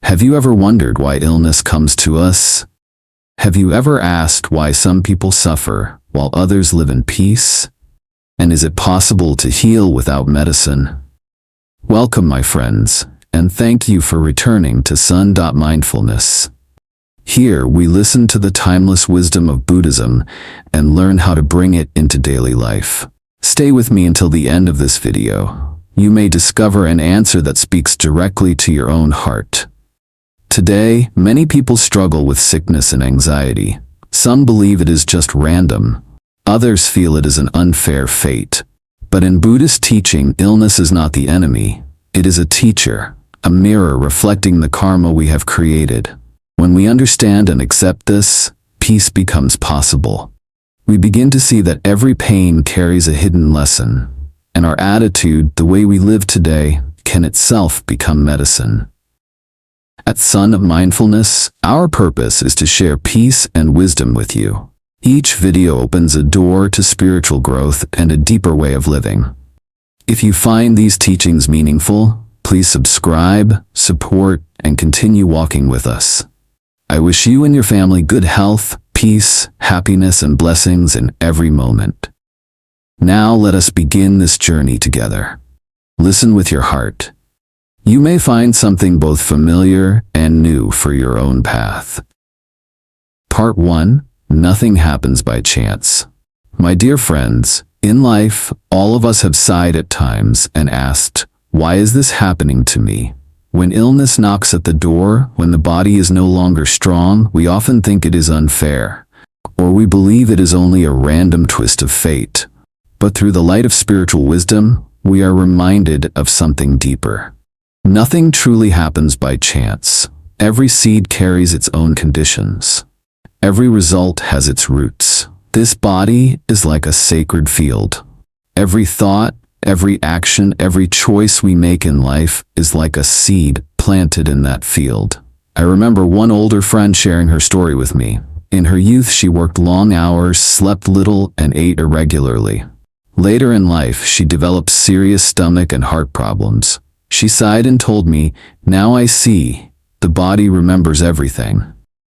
Have you ever wondered why illness comes to us? Have you ever asked why some people suffer while others live in peace? And is it possible to heal without medicine? Welcome, my friends, and thank you for returning to Son.Mindfulness. Here we listen to the timeless wisdom of Buddhism and learn how to bring it into daily life. Stay with me until the end of this video. You may discover an answer that speaks directly to your own heart. Today, many people struggle with sickness and anxiety. Some believe it is just random. Others feel it is an unfair fate. But in Buddhist teaching, illness is not the enemy. It is a teacher, a mirror reflecting the karma we have created. When we understand and accept this, peace becomes possible. We begin to see that every pain carries a hidden lesson, and our attitude, the way we live today, can itself become medicine. At Son.Mindfulness, our purpose is to share peace and wisdom with you. Each video opens a door to spiritual growth and a deeper way of living. If you find these teachings meaningful, please subscribe, support, and continue walking with us. I wish you and your family good health, peace, happiness, and blessings in every moment. Now let us begin this journey together. Listen with your heart. You may find something both familiar and new for your own path. Part 1. Nothing happens by chance. My dear friends, in life, all of us have sighed at times and asked, why is this happening to me? When illness knocks at the door, when the body is no longer strong, we often think it is unfair, or we believe it is only a random twist of fate. But through the light of spiritual wisdom, we are reminded of something deeper. Nothing truly happens by chance. Every seed carries its own conditions. Every result has its roots. This body is like a sacred field. Every thought, every action, every choice we make in life is like a seed planted in that field. I remember one older friend sharing her story with me. In her youth, she worked long hours, slept little, and ate irregularly. Later in life, she developed serious stomach and heart problems. She sighed and told me, "Now I see. The body remembers everything.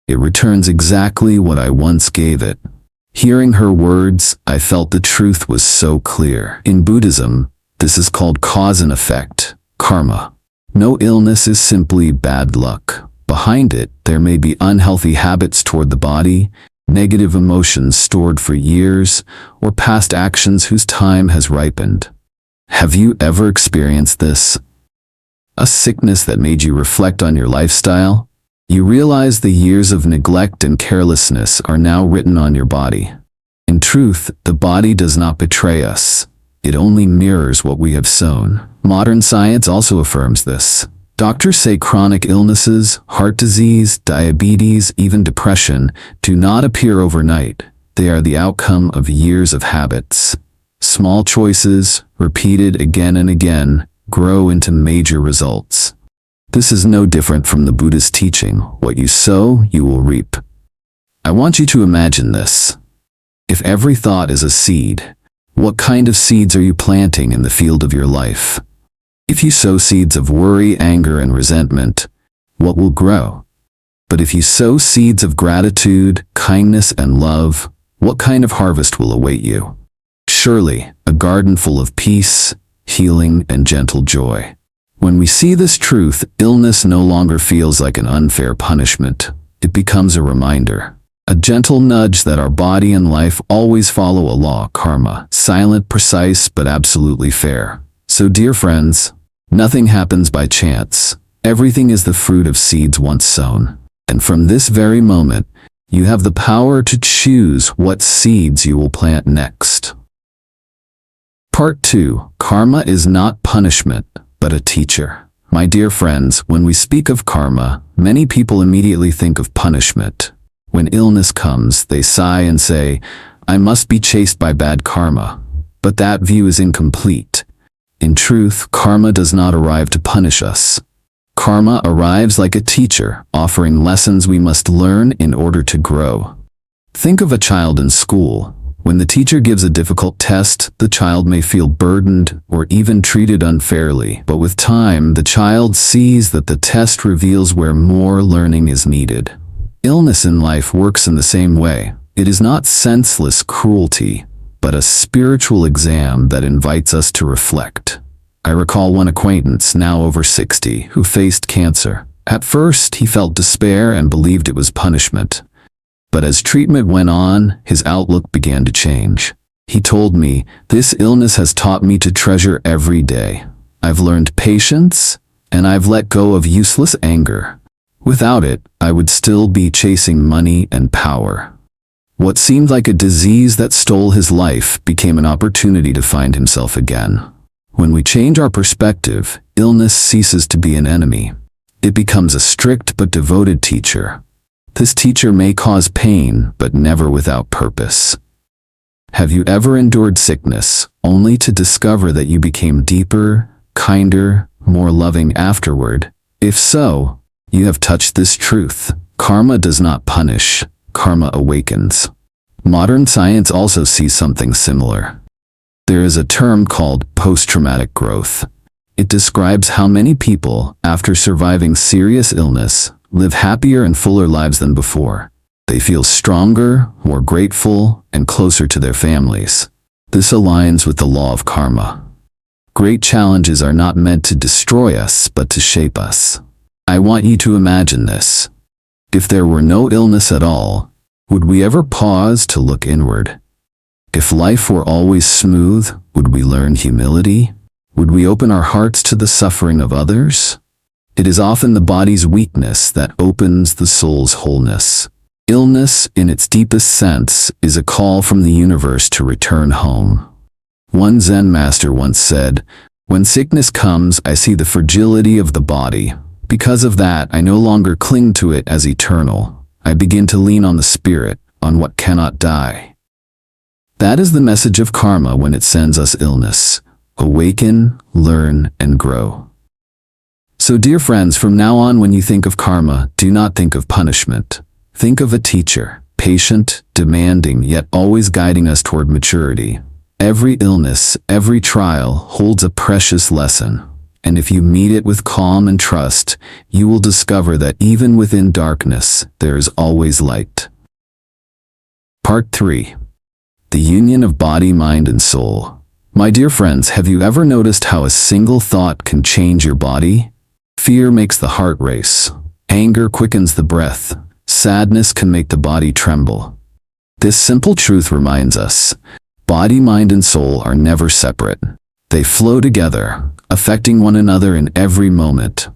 It returns exactly what I once gave it." Hearing her words, I felt the truth was so clear. In Buddhism, this is called cause and effect, karma. No illness is simply bad luck. Behind it, there may be unhealthy habits toward the body, negative emotions stored for years, or past actions whose time has ripened. Have you ever experienced this? A sickness that made you reflect on your lifestyle? You realize the years of neglect and carelessness are now written on your body. In truth, the body does not betray us. It only mirrors what we have sown. Modern science also affirms this. Doctors say chronic illnesses, heart disease, diabetes, even depression, do not appear overnight. They are the outcome of years of habits. Small choices, repeated again and again, grow into major results. This is no different from the Buddhist teaching. What you sow, you will reap. I want you to imagine this. If every thought is a seed, what kind of seeds are you planting in the field of your life? If you sow seeds of worry, anger, and resentment, what will grow? But if you sow seeds of gratitude, kindness, and love, what kind of harvest will await you? Surely, a garden full of peace, healing, and gentle joy. When we see this truth, illness no longer feels like an unfair punishment. It becomes a reminder, a gentle nudge that our body and life always follow a law, karma, silent, precise, but absolutely fair. So dear friends, nothing happens by chance. Everything is the fruit of seeds once sown. And from this very moment, you have the power to choose what seeds you will plant next. Part 2. Karma is not punishment, but a teacher. My dear friends, when we speak of karma, many people immediately think of punishment. When illness comes, they sigh and say, "I must be chased by bad karma." But that view is incomplete. In truth, karma does not arrive to punish us. Karma arrives like a teacher, offering lessons we must learn in order to grow. Think of a child in school. When the teacher gives a difficult test, the child may feel burdened or even treated unfairly. But with time, the child sees that the test reveals where more learning is needed. Illness in life works in the same way. It is not senseless cruelty, but a spiritual exam that invites us to reflect. I recall one acquaintance, now over 60, who faced cancer. At first, he felt despair and believed it was punishment. But as treatment went on, his outlook began to change. He told me, "This illness has taught me to treasure every day. I've learned patience, and I've let go of useless anger. Without it, I would still be chasing money and power." What seemed like a disease that stole his life became an opportunity to find himself again. When we change our perspective, illness ceases to be an enemy. It becomes a strict but devoted teacher. This teacher may cause pain, but never without purpose. Have you ever endured sickness, only to discover that you became deeper, kinder, more loving afterward? If so, you have touched this truth. Karma does not punish, karma awakens. Modern science also sees something similar. There is a term called post-traumatic growth. It describes how many people, after surviving serious illness, live happier and fuller lives than before. They feel stronger, more grateful, and closer to their families. This aligns with the law of karma. Great challenges are not meant to destroy us, but to shape us. I want you to imagine this. If there were no illness at all, would we ever pause to look inward? If life were always smooth, would we learn humility? Would we open our hearts to the suffering of others? It is often the body's weakness that opens the soul's wholeness. Illness, in its deepest sense, is a call from the universe to return home. One Zen master once said, "When sickness comes, I see the fragility of the body. Because of that, I no longer cling to it as eternal. I begin to lean on the spirit, on what cannot die." That is the message of karma when it sends us illness. Awaken, learn, and grow. So dear friends, from now on when you think of karma, do not think of punishment. Think of a teacher, patient, demanding, yet always guiding us toward maturity. Every illness, every trial holds a precious lesson. And if you meet it with calm and trust, you will discover that even within darkness, there is always light. Part 3. The union of body, mind, and soul. My dear friends, have you ever noticed how a single thought can change your body? Fear makes the heart race. Anger quickens the breath. Sadness can make the body tremble. This simple truth reminds us, body, mind, and soul are never separate. They flow together, affecting one another in every moment.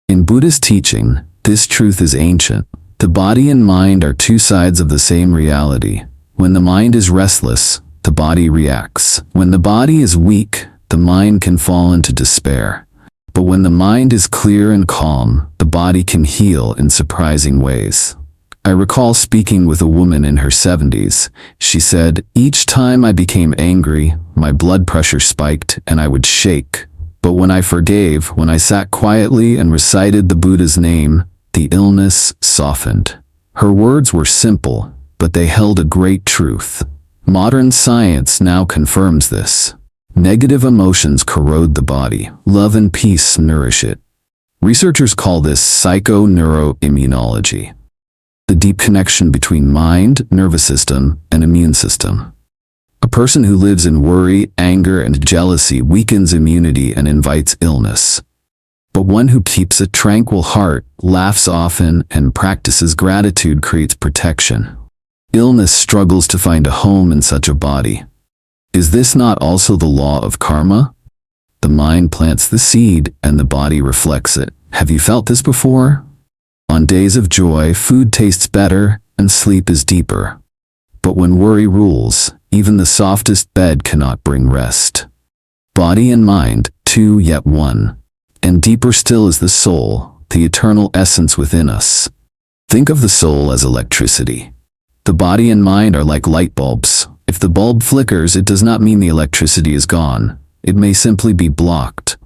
In Buddhist teaching, this truth is ancient. The body and mind are two sides of the same reality. When the mind is restless, the body reacts. When the body is weak, the mind can fall into despair. But when the mind is clear and calm, the body can heal in surprising ways. I recall speaking with a woman in her 70s. She said, "Each time I became angry, my blood pressure spiked and I would shake. But when I forgave, when I sat quietly and recited the Buddha's name, the illness softened." Her words were simple, but they held a great truth. Modern science now confirms this. Negative emotions corrode the body. Love and peace nourish it. Researchers call this psychoneuroimmunology, the deep connection between mind, nervous system, and immune system. A person who lives in worry, anger, and jealousy weakens immunity and invites illness. But one who keeps a tranquil heart, laughs often, and practices gratitude creates protection. Illness struggles to find a home in such a body. Is this not also the law of karma? The mind plants the seed, and the body reflects it. Have you felt this before? On days of joy, food tastes better, and sleep is deeper. But when worry rules, even the softest bed cannot bring rest. Body and mind, two yet one. And deeper still is the soul, the eternal essence within us. Think of the soul as electricity. The body and mind are like light bulbs. If the bulb flickers, it does not mean the electricity is gone. It may simply be blocked.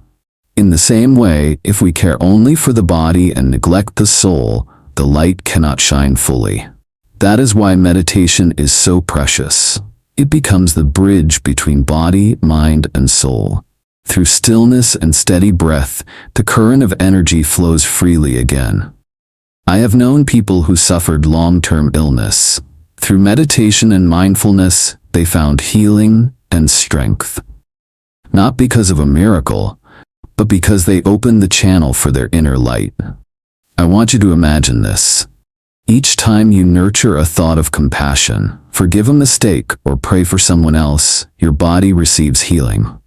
In the same way, if we care only for the body and neglect the soul, the light cannot shine fully. That is why meditation is so precious. It becomes the bridge between body, mind, and soul. Through stillness and steady breath, the current of energy flows freely again. I have known people who suffered long-term illness. Through meditation and mindfulness, they found healing and strength. Not because of a miracle, but because they opened the channel for their inner light. I want you to imagine this. Each time you nurture a thought of compassion, forgive a mistake, or pray for someone else, your body receives healing.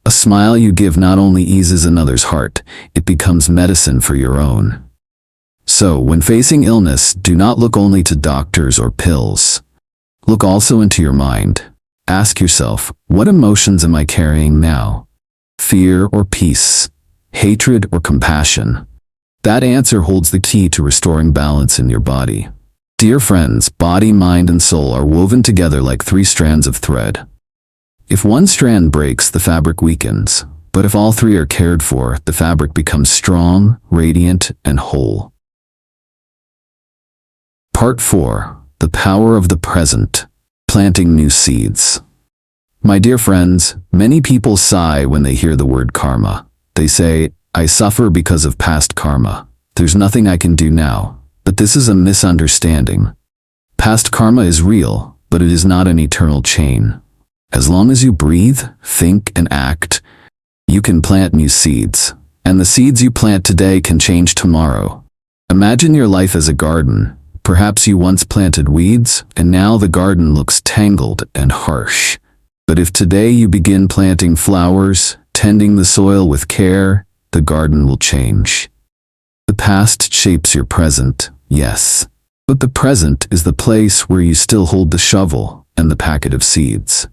A smile you give not only eases another's heart, it becomes medicine for your own. So, when facing illness, do not look only to doctors or pills. Look also into your mind. Ask yourself, what emotions am I carrying now? Fear or peace? Hatred or compassion? That answer holds the key to restoring balance in your body. Dear friends, body, mind, and soul are woven together like 3 strands of thread. If one strand breaks, the fabric weakens. But if all 3 are cared for, the fabric becomes strong, radiant, and whole. Part 4. The Power of the Present. Planting New Seeds. My dear friends, many people sigh when they hear the word karma. They say, I suffer because of past karma. There's nothing I can do now. But this is a misunderstanding. Past karma is real, but it is not an eternal chain. As long as you breathe, think, and act, you can plant new seeds. And the seeds you plant today can change tomorrow. Imagine your life as a garden. Perhaps you once planted weeds, and now the garden looks tangled and harsh. But if today you begin planting flowers, tending the soil with care, the garden will change. The past shapes your present, yes. But the present is the place where you still hold the shovel and the packet of seeds.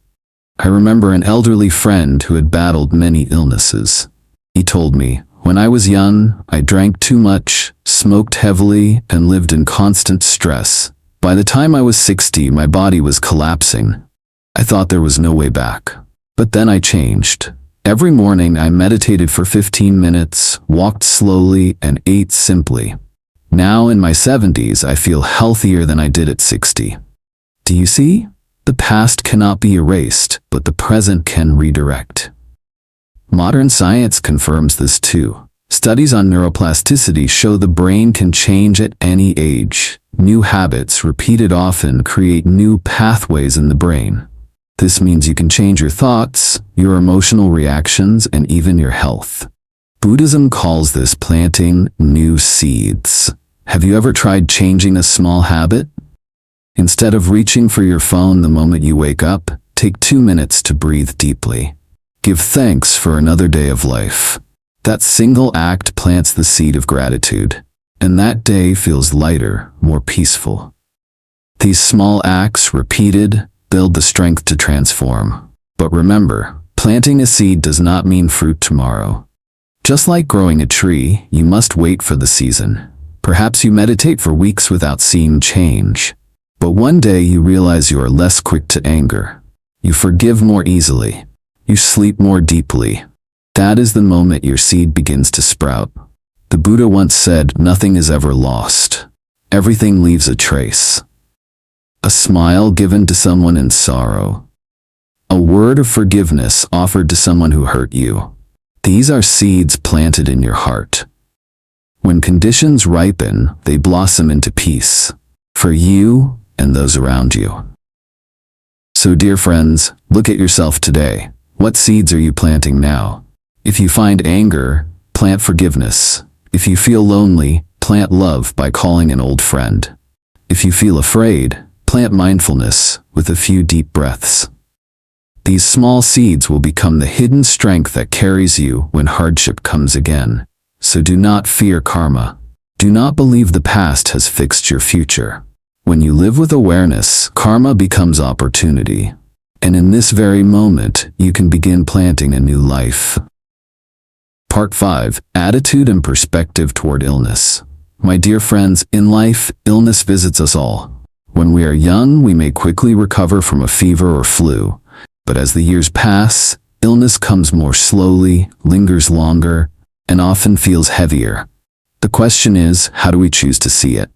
I remember an elderly friend who had battled many illnesses. He told me, when I was young, I drank too much, smoked heavily, and lived in constant stress. By the time I was 60, my body was collapsing. I thought there was no way back. But then I changed. Every morning I meditated for 15 minutes, walked slowly, and ate simply. Now in my 70s, I feel healthier than I did at 60. Do you see? The past cannot be erased, but the present can redirect. Modern science confirms this too. Studies on neuroplasticity show the brain can change at any age. New habits, repeated often, create new pathways in the brain. This means you can change your thoughts, your emotional reactions, and even your health. Buddhism calls this planting new seeds. Have you ever tried changing a small habit? Instead of reaching for your phone the moment you wake up, take 2 minutes to breathe deeply. Give thanks for another day of life. That single act plants the seed of gratitude, and that day feels lighter, more peaceful. These small acts, repeated, build the strength to transform. But remember, planting a seed does not mean fruit tomorrow. Just like growing a tree, you must wait for the season. Perhaps you meditate for weeks without seeing change. But one day you realize you are less quick to anger. You forgive more easily. You sleep more deeply. That is the moment your seed begins to sprout. The Buddha once said, nothing is ever lost. Everything leaves a trace. A smile given to someone in sorrow. A word of forgiveness offered to someone who hurt you. These are seeds planted in your heart. When conditions ripen, they blossom into peace. For you and those around you. So dear friends, look at yourself today. What seeds are you planting now? If you find anger, plant forgiveness. If you feel lonely, plant love by calling an old friend. If you feel afraid, plant mindfulness with a few deep breaths. These small seeds will become the hidden strength that carries you when hardship comes again. So do not fear karma. Do not believe the past has fixed your future. When you live with awareness, karma becomes opportunity. And in this very moment, you can begin planting a new life. Part 5. Attitude and Perspective Toward Illness. My dear friends, in life, illness visits us all. When we are young, we may quickly recover from a fever or flu. But as the years pass, illness comes more slowly, lingers longer, and often feels heavier. The question is, how do we choose to see it?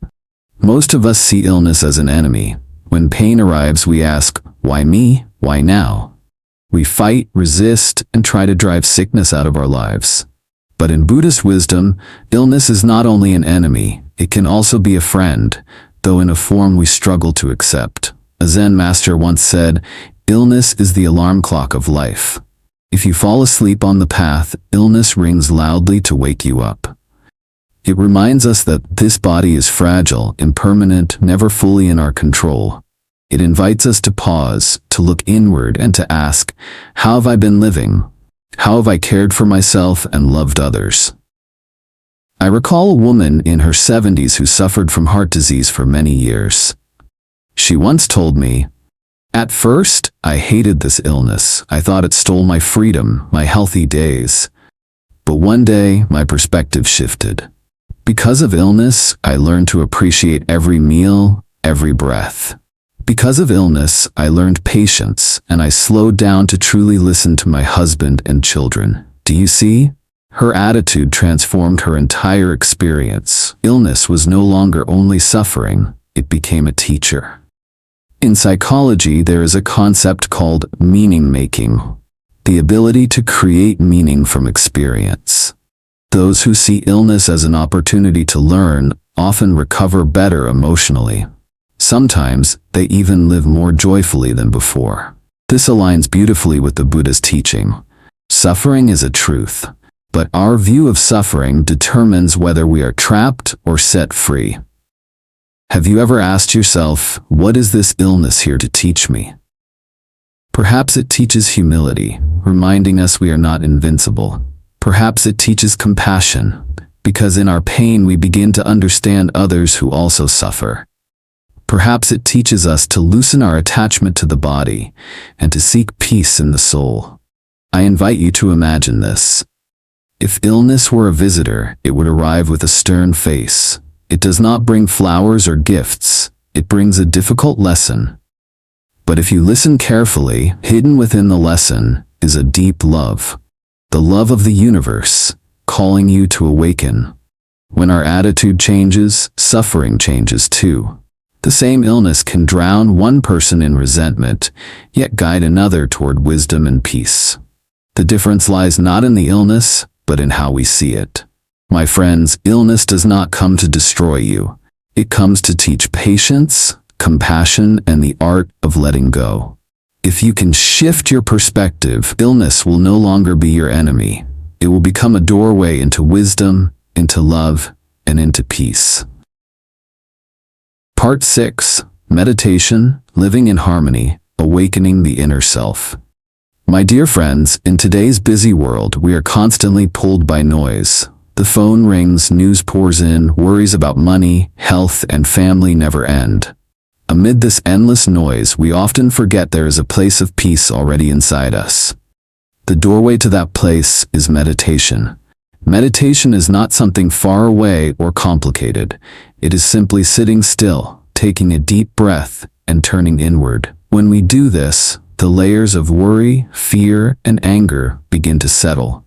Most of us see illness as an enemy. When pain arrives, we ask, Why me? Why now? We fight, resist, and try to drive sickness out of our lives. But in Buddhist wisdom, illness is not only an enemy, it can also be a friend, though in a form we struggle to accept. A Zen master once said, "Illness is the alarm clock of life." If you fall asleep on the path, illness rings loudly to wake you up. It reminds us that this body is fragile, impermanent, never fully in our control. It invites us to pause, to look inward, and to ask, how have I been living? How have I cared for myself and loved others? I recall a woman in her 70s who suffered from heart disease for many years. She once told me, "At first, I hated this illness. I thought it stole my freedom, my healthy days. But one day, my perspective shifted. Because of illness, I learned to appreciate every meal, every breath. Because of illness, I learned patience, and I slowed down to truly listen to my husband and children. Do you see? Her attitude transformed her entire experience. Illness was no longer only suffering, it became a teacher." In psychology, there is a concept called meaning-making, the ability to create meaning from experience. Those who see illness as an opportunity to learn often recover better emotionally. Sometimes, they even live more joyfully than before. This aligns beautifully with the Buddha's teaching. Suffering is a truth, but our view of suffering determines whether we are trapped or set free. Have you ever asked yourself, what is this illness here to teach me? Perhaps it teaches humility, reminding us we are not invincible. Perhaps it teaches compassion, because in our pain we begin to understand others who also suffer. Perhaps it teaches us to loosen our attachment to the body and to seek peace in the soul. I invite you to imagine this. If illness were a visitor, it would arrive with a stern face. It does not bring flowers or gifts, it brings a difficult lesson. But if you listen carefully, hidden within the lesson is a deep love. The love of the universe, calling you to awaken. When our attitude changes, suffering changes too. The same illness can drown one person in resentment, yet guide another toward wisdom and peace. The difference lies not in the illness, but in how we see it. My friends, illness does not come to destroy you. It comes to teach patience, compassion, and the art of letting go. If you can shift your perspective, illness will no longer be your enemy. It will become a doorway into wisdom, into love, and into peace. Part 6. Meditation, Living in Harmony, Awakening the Inner Self. My dear friends, in today's busy world, we are constantly pulled by noise. The phone rings, news pours in, worries about money, health, and family never end. Amid this endless noise, we often forget there is a place of peace already inside us. The doorway to that place is meditation. Meditation is not something far away or complicated. It is simply sitting still, taking a deep breath, and turning inward. When we do this, the layers of worry, fear, and anger begin to settle.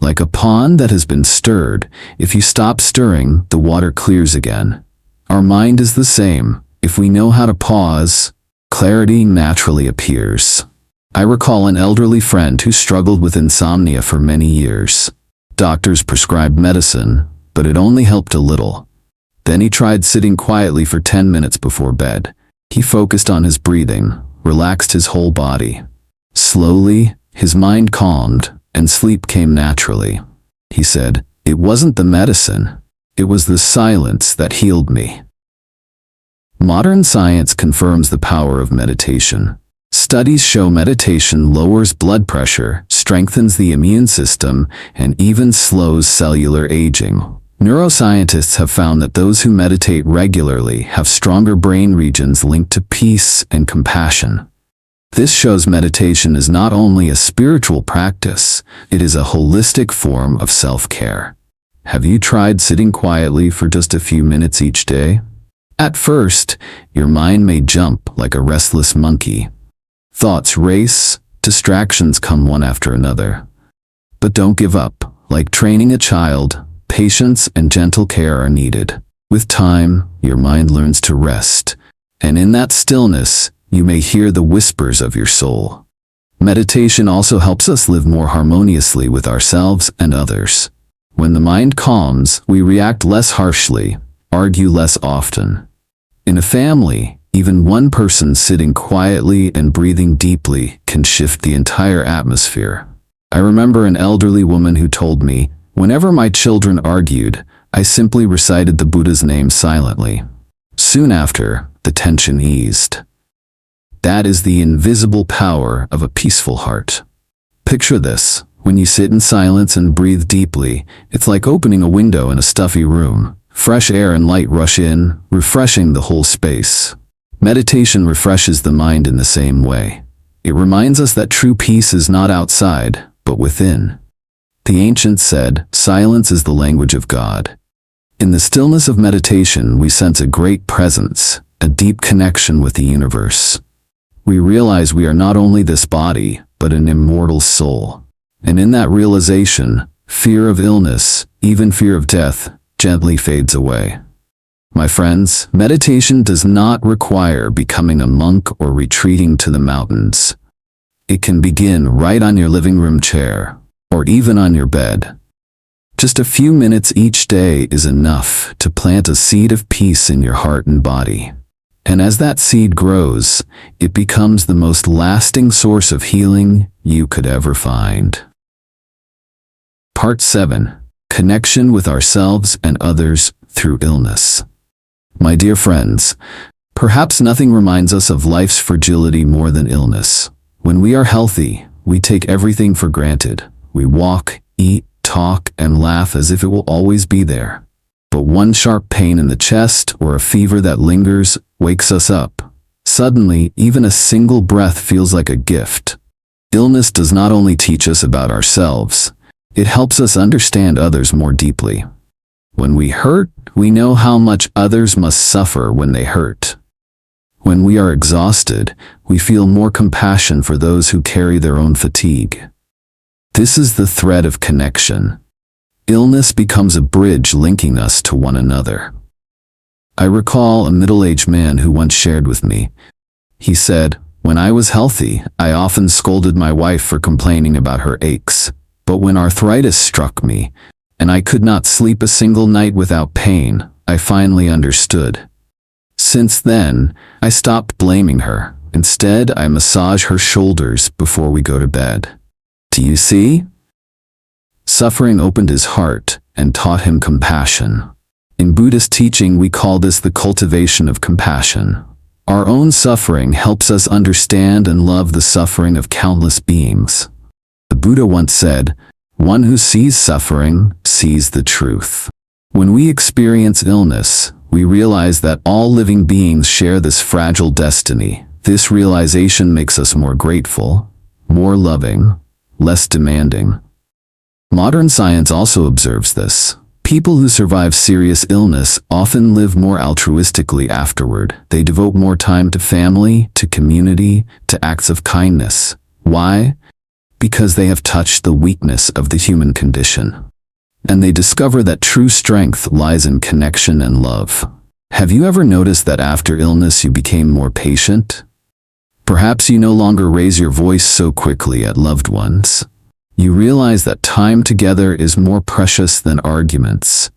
Like a pond that has been stirred, if you stop stirring, the water clears again. Our mind is the same. If we know how to pause, clarity naturally appears. I recall an elderly friend who struggled with insomnia for many years. Doctors prescribed medicine, but it only helped a little. Then he tried sitting quietly for 10 minutes before bed. He focused on his breathing, relaxed his whole body. Slowly, his mind calmed, and sleep came naturally. He said, "It wasn't the medicine. It was the silence that healed me." Modern science confirms the power of meditation. Studies show meditation lowers blood pressure, strengthens the immune system, and even slows cellular aging. Neuroscientists have found that those who meditate regularly have stronger brain regions linked to peace and compassion. This shows meditation is not only a spiritual practice, it is a holistic form of self-care. Have you tried sitting quietly for just a few minutes each day? At first, your mind may jump like a restless monkey. Thoughts race, distractions come one after another. But don't give up. Like training a child, patience and gentle care are needed. With time, your mind learns to rest, and in that stillness, you may hear the whispers of your soul. Meditation also helps us live more harmoniously with ourselves and others. When the mind calms, we react less harshly, argue less often. In a family, even one person sitting quietly and breathing deeply can shift the entire atmosphere. I remember an elderly woman who told me, "Whenever my children argued, I simply recited the Buddha's name silently. Soon after, the tension eased." That is the invisible power of a peaceful heart. Picture this. When you sit in silence and breathe deeply, it's like opening a window in a stuffy room. Fresh air and light rush in, refreshing the whole space. Meditation refreshes the mind in the same way. It reminds us that true peace is not outside, but within. The ancients said, "Silence is the language of God." In the stillness of meditation, we sense a great presence, a deep connection with the universe. We realize we are not only this body, but an immortal soul. And in that realization, fear of illness, even fear of death, gently fades away. My friends, meditation does not require becoming a monk or retreating to the mountains. It can begin right on your living room chair, or even on your bed. Just a few minutes each day is enough to plant a seed of peace in your heart and body. And as that seed grows, it becomes the most lasting source of healing you could ever find. Part 7. Connection with ourselves and others through illness. My dear friends, perhaps nothing reminds us of life's fragility more than illness. When we are healthy, we take everything for granted. We walk, eat, talk, and laugh as if it will always be there. But one sharp pain in the chest or a fever that lingers wakes us up. Suddenly, even a single breath feels like a gift. Illness does not only teach us about ourselves, it helps us understand others more deeply. When we hurt, we know how much others must suffer when they hurt. When we are exhausted, we feel more compassion for those who carry their own fatigue. This is the thread of connection. Illness becomes a bridge linking us to one another. I recall a middle-aged man who once shared with me. He said, "When I was healthy, I often scolded my wife for complaining about her aches. But when arthritis struck me, and I could not sleep a single night without pain, I finally understood. Since then, I stopped blaming her. Instead, I massage her shoulders before we go to bed." Do you see? Suffering opened his heart and taught him compassion. In Buddhist teaching, we call this the cultivation of compassion. Our own suffering helps us understand and love the suffering of countless beings. The Buddha once said, "One who sees suffering sees the truth." When we experience illness, we realize that all living beings share this fragile destiny. This realization makes us more grateful, more loving, less demanding. Modern science also observes this. People who survive serious illness often live more altruistically afterward. They devote more time to family, to community, to acts of kindness. Why? Because they have touched the weakness of the human condition. And they discover that true strength lies in connection and love. Have you ever noticed that after illness you became more patient? Perhaps you no longer raise your voice so quickly at loved ones. You realize that time together is more precious than arguments.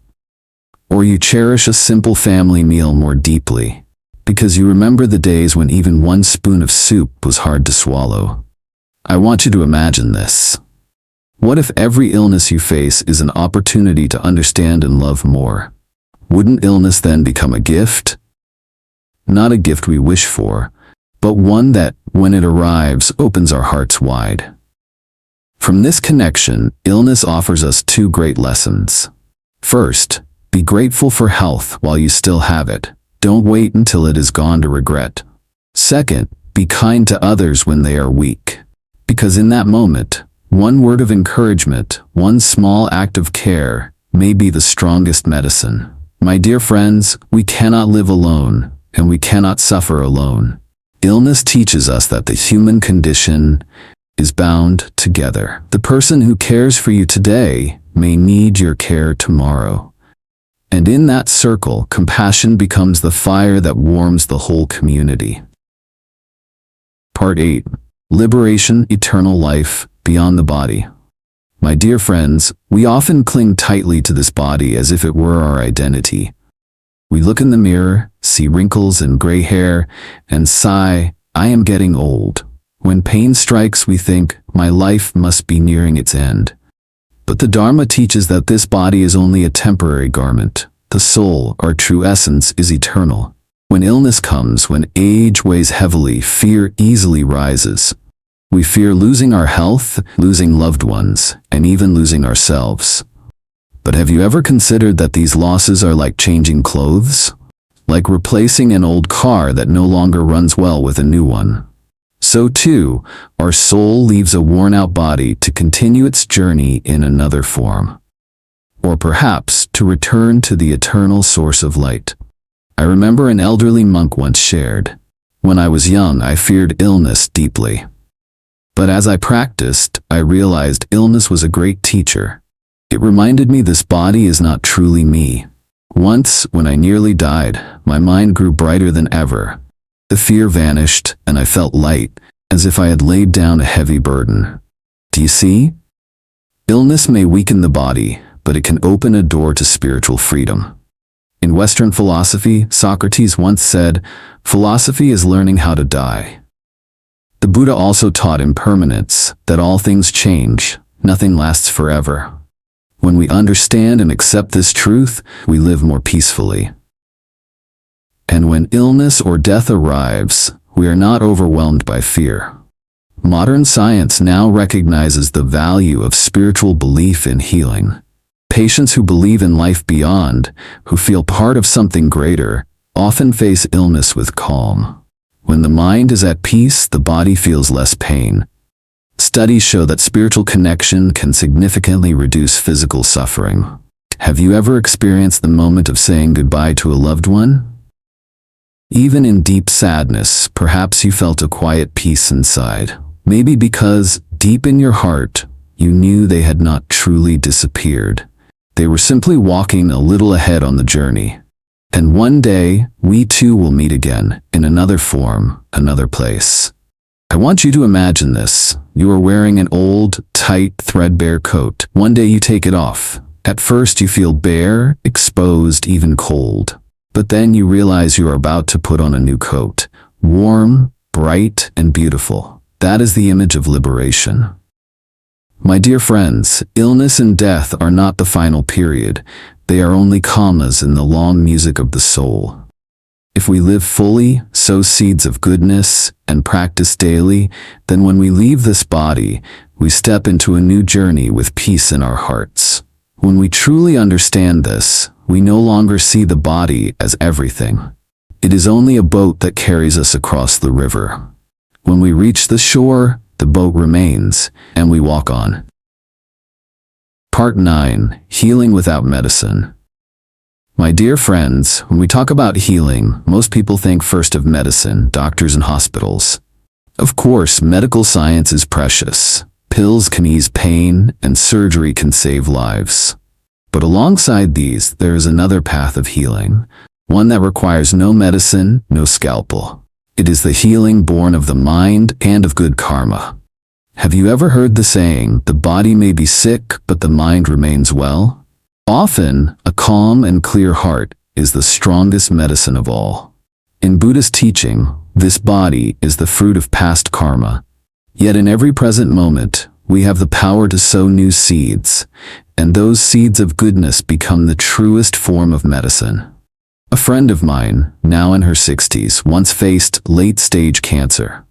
Or you cherish a simple family meal more deeply, because you remember the days when even one spoon of soup was hard to swallow. I want you to imagine this. What if every illness you face is an opportunity to understand and love more? Wouldn't illness then become a gift? Not a gift we wish for, but one that, when it arrives, opens our hearts wide. From this connection, illness offers us two great lessons. First, be grateful for health while you still have it. Don't wait until it is gone to regret. Second, be kind to others when they are weak. Because in that moment, one word of encouragement, one small act of care, may be the strongest medicine. My dear friends, we cannot live alone, and we cannot suffer alone. Illness teaches us that the human condition is bound together. The person who cares for you today may need your care tomorrow. And in that circle, compassion becomes the fire that warms the whole community. Part 8. Liberation, Eternal Life, Beyond the Body. My dear friends, we often cling tightly to this body as if it were our identity. We look in the mirror, see wrinkles and gray hair, and sigh, I am getting old. When pain strikes, we think, my life must be nearing its end. But the Dharma teaches that this body is only a temporary garment. The soul, our true essence, is eternal. When illness comes, when age weighs heavily, fear easily rises. We fear losing our health, losing loved ones, and even losing ourselves. But have you ever considered that these losses are like changing clothes? Like replacing an old car that no longer runs well with a new one. So too, our soul leaves a worn-out body to continue its journey in another form. Or perhaps to return to the eternal source of light. I remember an elderly monk once shared, "When I was young, I feared illness deeply. But as I practiced, I realized illness was a great teacher. It reminded me this body is not truly me. Once, when I nearly died, my mind grew brighter than ever. The fear vanished, and I felt light, as if I had laid down a heavy burden." Do you see? Illness may weaken the body, but it can open a door to spiritual freedom. In Western philosophy, Socrates once said, "Philosophy is learning how to die." The Buddha also taught impermanence, that all things change, nothing lasts forever. When we understand and accept this truth, we live more peacefully. And when illness or death arrives, we are not overwhelmed by fear. Modern science now recognizes the value of spiritual belief in healing. Patients who believe in life beyond, who feel part of something greater, often face illness with calm. When the mind is at peace, the body feels less pain. Studies show that spiritual connection can significantly reduce physical suffering. Have you ever experienced the moment of saying goodbye to a loved one? Even in deep sadness, perhaps you felt a quiet peace inside. Maybe because, deep in your heart, you knew they had not truly disappeared. They were simply walking a little ahead on the journey. And one day, we too will meet again, in another form, another place. I want you to imagine this. You are wearing an old, tight, threadbare coat. One day you take it off. At first you feel bare, exposed, even cold. But then you realize you are about to put on a new coat. Warm, bright, and beautiful. That is the image of liberation. My dear friends, illness and death are not the final period. They are only commas in the long music of the soul. If we live fully, sow seeds of goodness, and practice daily, then when we leave this body, we step into a new journey with peace in our hearts. When we truly understand this, we no longer see the body as everything. It is only a boat that carries us across the river. When we reach the shore, the boat remains, and we walk on. Part 9. Healing without medicine. My dear friends, when we talk about healing, most people think first of medicine, doctors and hospitals. Of course, medical science is precious. Pills can ease pain, and surgery can save lives. But alongside these, there is another path of healing, one that requires no medicine, no scalpel. It is the healing born of the mind and of good karma. Have you ever heard the saying, the body may be sick, but the mind remains well? Often, a calm and clear heart is the strongest medicine of all. In Buddhist teaching, this body is the fruit of past karma. Yet in every present moment, we have the power to sow new seeds, and those seeds of goodness become the truest form of medicine. A friend of mine, now in her 60s, once faced late-stage cancer.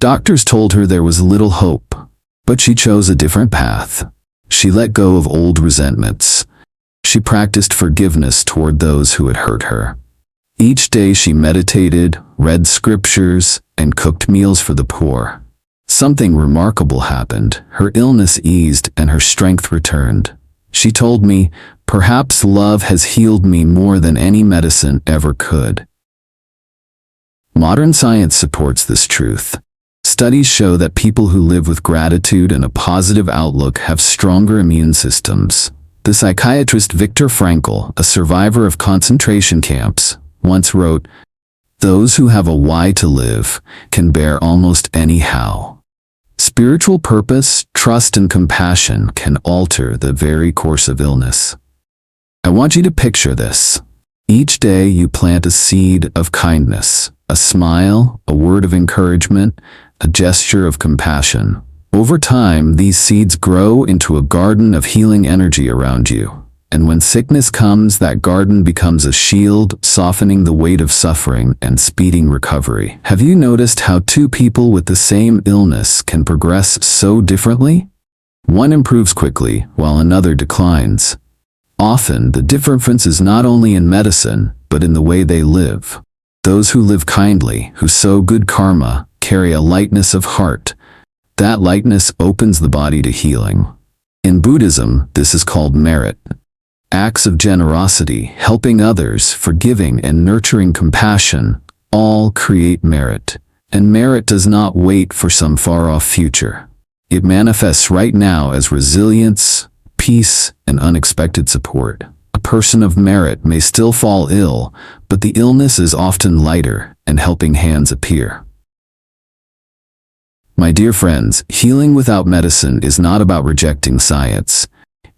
Doctors told her there was little hope, but she chose a different path. She let go of old resentments. She practiced forgiveness toward those who had hurt her. Each day she meditated, read scriptures, and cooked meals for the poor. Something remarkable happened. Her illness eased and her strength returned. She told me, "Perhaps love has healed me more than any medicine ever could." Modern science supports this truth. Studies show that people who live with gratitude and a positive outlook have stronger immune systems. The psychiatrist Viktor Frankl, a survivor of concentration camps, once wrote, Those who have a why to live can bear almost any how. Spiritual purpose, trust, and compassion can alter the very course of illness. I want you to picture this. Each day you plant a seed of kindness, a smile, a word of encouragement, a gesture of compassion. Over time, these seeds grow into a garden of healing energy around you. And when sickness comes, that garden becomes a shield, softening the weight of suffering and speeding recovery. Have you noticed how two people with the same illness can progress so differently? One improves quickly, while another declines. Often, the difference is not only in medicine, but in the way they live. Those who live kindly, who sow good karma, carry a lightness of heart. That lightness opens the body to healing. In Buddhism, this is called merit. Acts of generosity, helping others, forgiving and nurturing compassion, all create merit. And merit does not wait for some far-off future. It manifests right now as resilience, peace, and unexpected support. A person of merit may still fall ill, but the illness is often lighter, and helping hands appear. My dear friends, healing without medicine is not about rejecting science.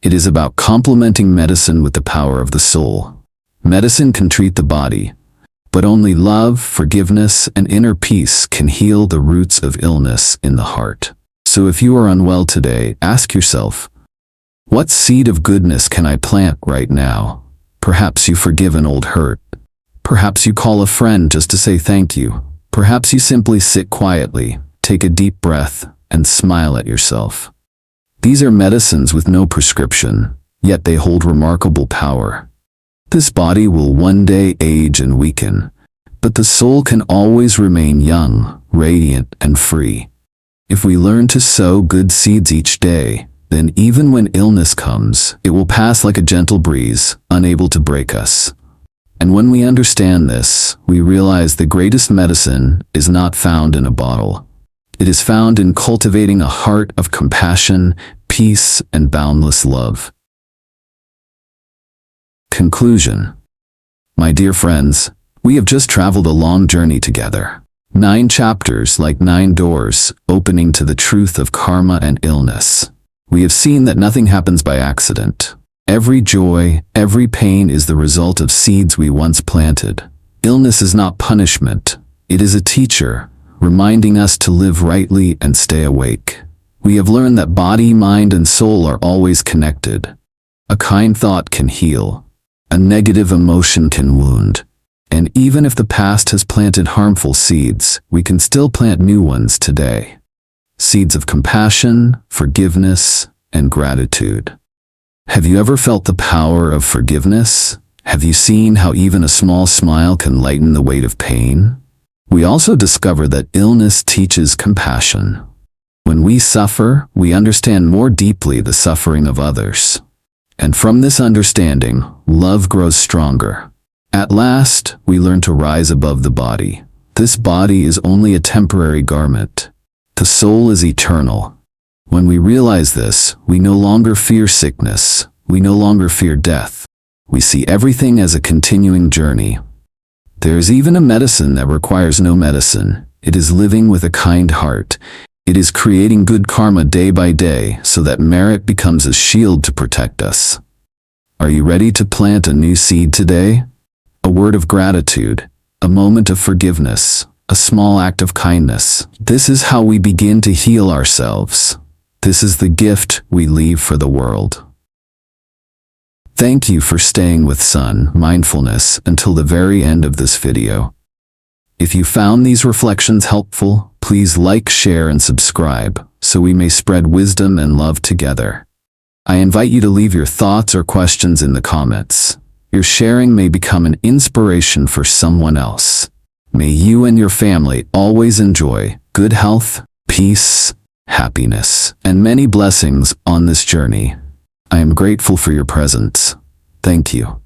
It is about complementing medicine with the power of the soul. Medicine can treat the body, but only love, forgiveness, and inner peace can heal the roots of illness in the heart. So if you are unwell today, ask yourself, what seed of goodness can I plant right now? Perhaps you forgive an old hurt. Perhaps you call a friend just to say thank you. Perhaps you simply sit quietly, take a deep breath, and smile at yourself. These are medicines with no prescription, yet they hold remarkable power. This body will one day age and weaken, but the soul can always remain young, radiant, and free. If we learn to sow good seeds each day, then even when illness comes, it will pass like a gentle breeze, unable to break us. And when we understand this, we realize the greatest medicine is not found in a bottle. It is found in cultivating a heart of compassion, peace, and boundless love. Conclusion. My dear friends, we have just traveled a long journey together. 9 chapters like 9 doors, opening to the truth of karma and illness. We have seen that nothing happens by accident. Every joy, every pain is the result of seeds we once planted. Illness is not punishment. It is a teacher, reminding us to live rightly and stay awake. We have learned that body, mind, and soul are always connected. A kind thought can heal. A negative emotion can wound. And even if the past has planted harmful seeds, we can still plant new ones today. Seeds of compassion, forgiveness, and gratitude. Have you ever felt the power of forgiveness? Have you seen how even a small smile can lighten the weight of pain? We also discover that illness teaches compassion. When we suffer, we understand more deeply the suffering of others. And from this understanding, love grows stronger. At last, we learn to rise above the body. This body is only a temporary garment. The soul is eternal. When we realize this, we no longer fear sickness. We no longer fear death. We see everything as a continuing journey. There is even a medicine that requires no medicine. It is living with a kind heart. It is creating good karma day by day so that merit becomes a shield to protect us. Are you ready to plant a new seed today? A word of gratitude, a moment of forgiveness, a small act of kindness. This is how we begin to heal ourselves. This is the gift we leave for the world. Thank you for staying with Son.Mindfulness until the very end of this video. If you found these reflections helpful, please like, share, and subscribe so we may spread wisdom and love together. I invite you to leave your thoughts or questions in the comments. Your sharing may become an inspiration for someone else. May you and your family always enjoy good health, peace, happiness, and many blessings on this journey. I am grateful for your presence. Thank you.